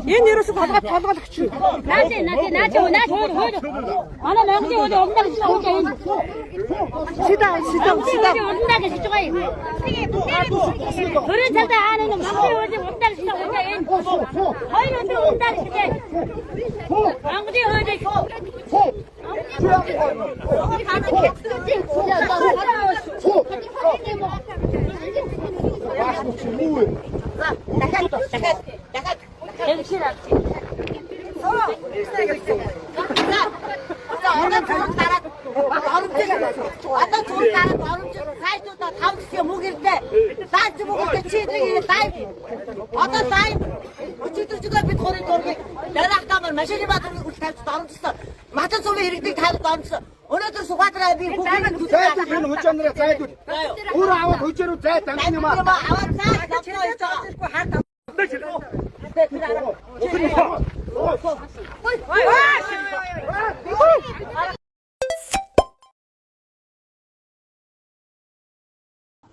Энэ ерөөсө толгойлогч. Наач. Манай Монголын хууль өмнө гэж хэлж байна. Сида. Өмнө гэж хэлж байгаа. Төрийн цагдаа хаана нэг Монголын хуулийн өмнө гэж хэлж байна. Хоёр өндөр өмнө гэж хэлж байна. Монголын хуулийг өнөөдөр Сүхбаатараа би бүгд энэ хүчнэрээ зайлгүй. Өөрөө аваад хүчээрөө зай данган юм аа. Аваад зай хийж байгаа.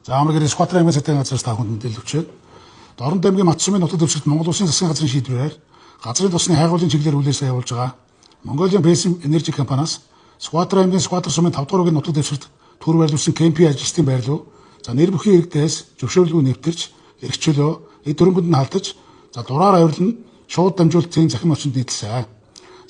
За Америкийн Сүхбаатарын аймгийн засгийн газраас та бүхэнд мэдээлэл өгчээд Дорнод аймгийн Мат сумын нутаг дэвшилт Монгол Улсын засгийн газрын шийдвэрээр газрын тосны хайгуулын чиглэлээр хүлээсээ явуулж байгаа Mongolian Basin Energy компаниас Сүхбаатар аймгийн Сүхбаатар сумын 5 дугаар нутаг дэвшилт төр байрлуулсан КМП ажилчдын байрлал за нэр бүхий иргэдээс зөвшөөрлгүй нэвтэрч эрхчлөө эд дөрөнгөнд нь халтаж за дураар авирлан шууд дамжуулт зээн захин орчинд нийтлсэн.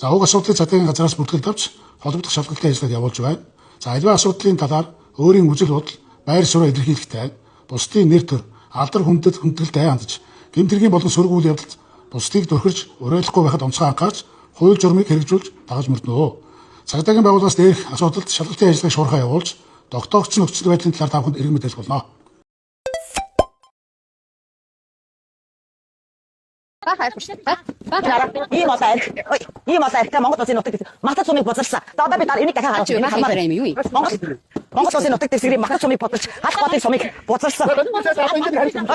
За уг асуудлыг засгийн газраас бүртгэл тавьж холбогдох шалгалтын ажлыг явуулж байна. За альва асуудлын талаар өөрийн үзэл бодол байр суурь илэрхийлэхтэй бусдын нэр төр алдар хүндэтгэлтэй хандж гэмтэргийн болон сөрөг үйл явдалд бусдыг дөрхирж уриалахгүй байхад онцгой анхаарч хууль журмыг хэрэгжүүлж дагаж мөрднө. Цагдаагийн байгууллагаас дээрх асуудалд шалгалтын ажлыг шуурхай явуулж тогтоогч нөхцөл байдлын талаар та бүхэнд эргэн мэдээлж болно. Ийм одоо архи Монгол улсын нутаг Махтад сумыг боцолсон. За одоо бид энийг дахиад харж байна. Монгол улсын нутаг дэвсгэрийн Махтад сумыг боцолж хат хотын сумыг боцолсон.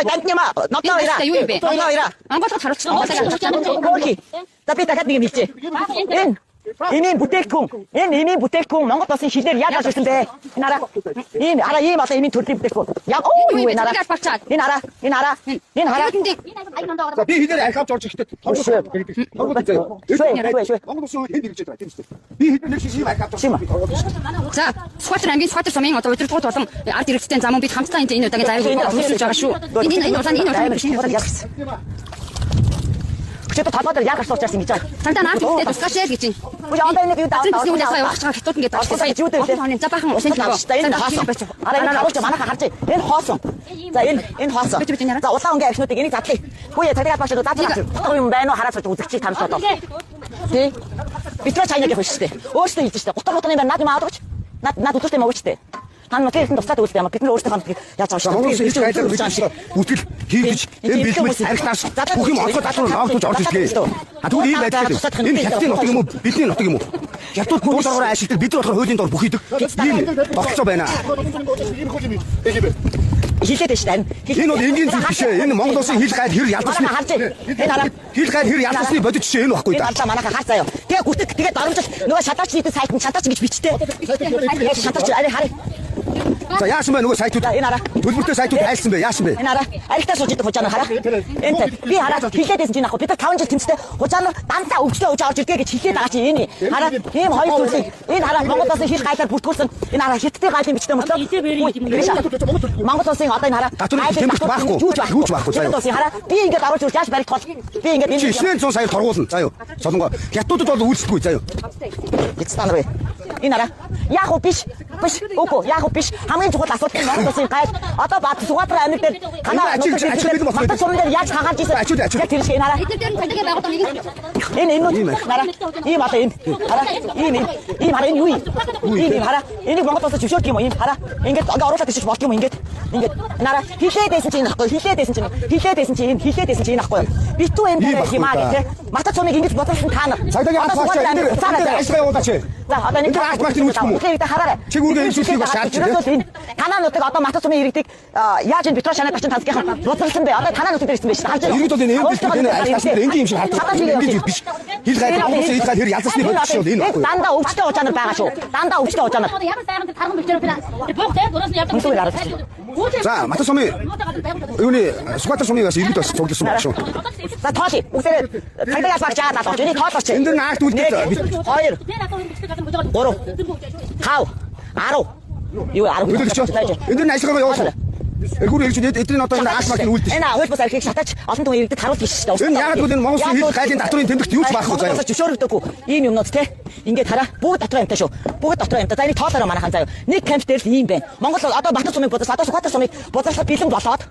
Дантнима нотлоо ира. Монголд харуулсан. За би дахиад нэг хэлчихье. Энэ имийн бүтээгдэхүүн Монгол улсын шилээр яаж авч ирсэн бэ? Энэ хараа ийм одоо имийн төрлийн бүтээгдэхүүн. Яг энэ хараа. За би хэдээр архи авч орж ирэхдээ торгуулсан. Монгол улсын хэд хэрэгжиж байгаа тийм үү? Би хэдээр нэг шиг ийм архи авч орсон. За Сүхбаатар аймгийн Сүхбаатар сумын одоо удирдлагууд болон ард иргэдтэй замун бид хамтдаа энэ удаагийн заяаг өгүүлж байгаа шүү. Энэ Чөтө толгойд яг гарч уучаарсан гэж байна. Цантаа наад ихтэй тусгаашээ л гэж байна. Үгүй яндаа нэг юу даавал үйл яваа явуулах чагаа хятад ингээд сая юу дээ. За бахан усан энэ хоосон. Араа энэ харуулж манайха харж энэ хоосон. За энэ хоосон. За улаан өнгийн архинуудыг энийг задлаа. Хөөе цагдаад бааш задлаа. Юм байна уу хараад үзэгчийг тамсаад бол. Тий. Битрэ чайнаг явах шүү дээ. Өөртөө хийж шүү дээ. Гутар юм байна. Наад юм аваад өгч. Наад өдөртөө юм өгч дээ. Хан нөтөнд туслаад үзлээ юм. Бид нар өөрсдөө ханддаг яаж авах Монгол улсын хайлтар бүтгэл хийж энэ бэлтгэл архитаж бүх юм онцгой дадлуу авахж орж ирлээ. Тэгвэл ийм байдлаар энэ хятадын нутаг юм уу? Бидний нутаг юм уу? Хятад бүгд ороор ашигладаг бид нар болохоор хуулийн дор бүх хийдэг. Ийм тогтолцоо байна. Хийлээд шүү дээ. Энэ бол энгийн зүйл биш ээ. Энэ Монгол улсын хил гайд хэр ялдсан. Энэ хараа хил гайд хэр ялдсны бодит жишээ энэ баггүй да. Энэ манайха харж заяа. Тэгээ гүтэг тэгээд дарамжил нөгөө шатаач нийтийн сайт нь шатаач гэж бичтэй. Шатаач хараа. За яасан бэ нөгөө сайтууд? Энэ хараа. Төлбөртэй сайтууд айлсан бэ? Яасан бэ? Энэ хараа. Архитаж сууж идэх хужаана хараа. Энд би хараа хилээдсэн чинь ах бид 5 жил тэмцтэй хужаана дандаа өвчлөө өгч авч ирдэг гэж хэлээд байгаа чи энэ. Хараа ийм хоёр зүйлийг энэ хараа Монгол улсын хил гайлаар бүртгүүлсэн. Энэ хараа хиттийн гайлын бичтэй мөртлөө. Монгол улсын одоо энэ хараа тэмцэх байхгүй. Юу ч байхгүй заяа. Хараа би ингээд оруулж яаж баригдах бол би ингээд энэ 900 сая торгуулна заяа. Солонгоо хятадууд бол үйлчлэхгүй заяа. Эцтан руу. Энэ хараа яг уу биш. Биш. Үгүй яг биш. Хамгийн чухал асуудал нь Монгол улсын гайд одоо Бат Сугатраа амиг дээр Матад сумын дээр яаж хагаалж ийсэн. Яг тэр шиг энэ хараа. Энэ нараа. Ийм одоо энэ. Хараа. Ийм хараа энэ юу юм? Ийм хараа. Энийг Монгол улсад зөвшөөрөх юм уу? Ийм хараа. Ингээд оруулаад тийш болт юм уу? Ингээд нараа хилээдсэн чинь ахгүй. Хилээдсэн чинь энэ ахгүй. Битүү юм дээр юм аа гэх. Матад сумыг ингэж бодлсон та нар. Цагдаагийн ахлагч энэ ажлаа явуулаач. За одоо нэг ахлагч үүсэх юм уу? Хараарай. Чиг үргээ имжүүлэхийг шаардж байна. Танаануудыг одоо Матад сумын иргэдэг яаж энэ битүү шанаад тачин тасгийнхаа бодлсон бэ? Одоо танаанууд дээр ирсэн байж та. Иргэд бол энэ энэ ажлын энгийн юм шиг хардаг. Ингэж биш. Хил гайд Монголын хил гайд хэр ялцсны бодчих шүү энэ байхгүй. Дандаа өвчтэй уучаанаар байгаа шүү. Дандаа өвчтэй уучаанаар. Ямар сайхан тархан бичээр бог дээр дураас нь явдаг. За Матад сумын юуны Сугатраа сумынаас иргэд бас цугласан байх шүү. За тоолъё. Бүгдээ цагдаа багч жаад авч. Энийг тоолооч. Энд дэр наагт үлдээ. 2 3 5 10 юу 10 Энд дэр ажлаагаа явуулсан. Эргүүр ирж эдний одоо энэ ааш машин үлдээ. Энэ хууль бус архийг шатаач олон түмэн иргэдэд харуулж биш шүү дээ. Энэ яг л энэ Монголын хил гайлын татврын тэмдэгт юу ч байхгүй заяа. Зөвшөөрөгдөөгүй ийм юмнууд те. Ингээд хараа. Бүгд дотроо юмтай шүү. Бүгд дотроо юмтай. За энийг тоолоороо манайхан заяа. Нэг камп дээр л ийм байна. Монгол одоо Матад сумыг бодлоо. Одоо Сугатраа сумыг бодлоход бэлэн болоод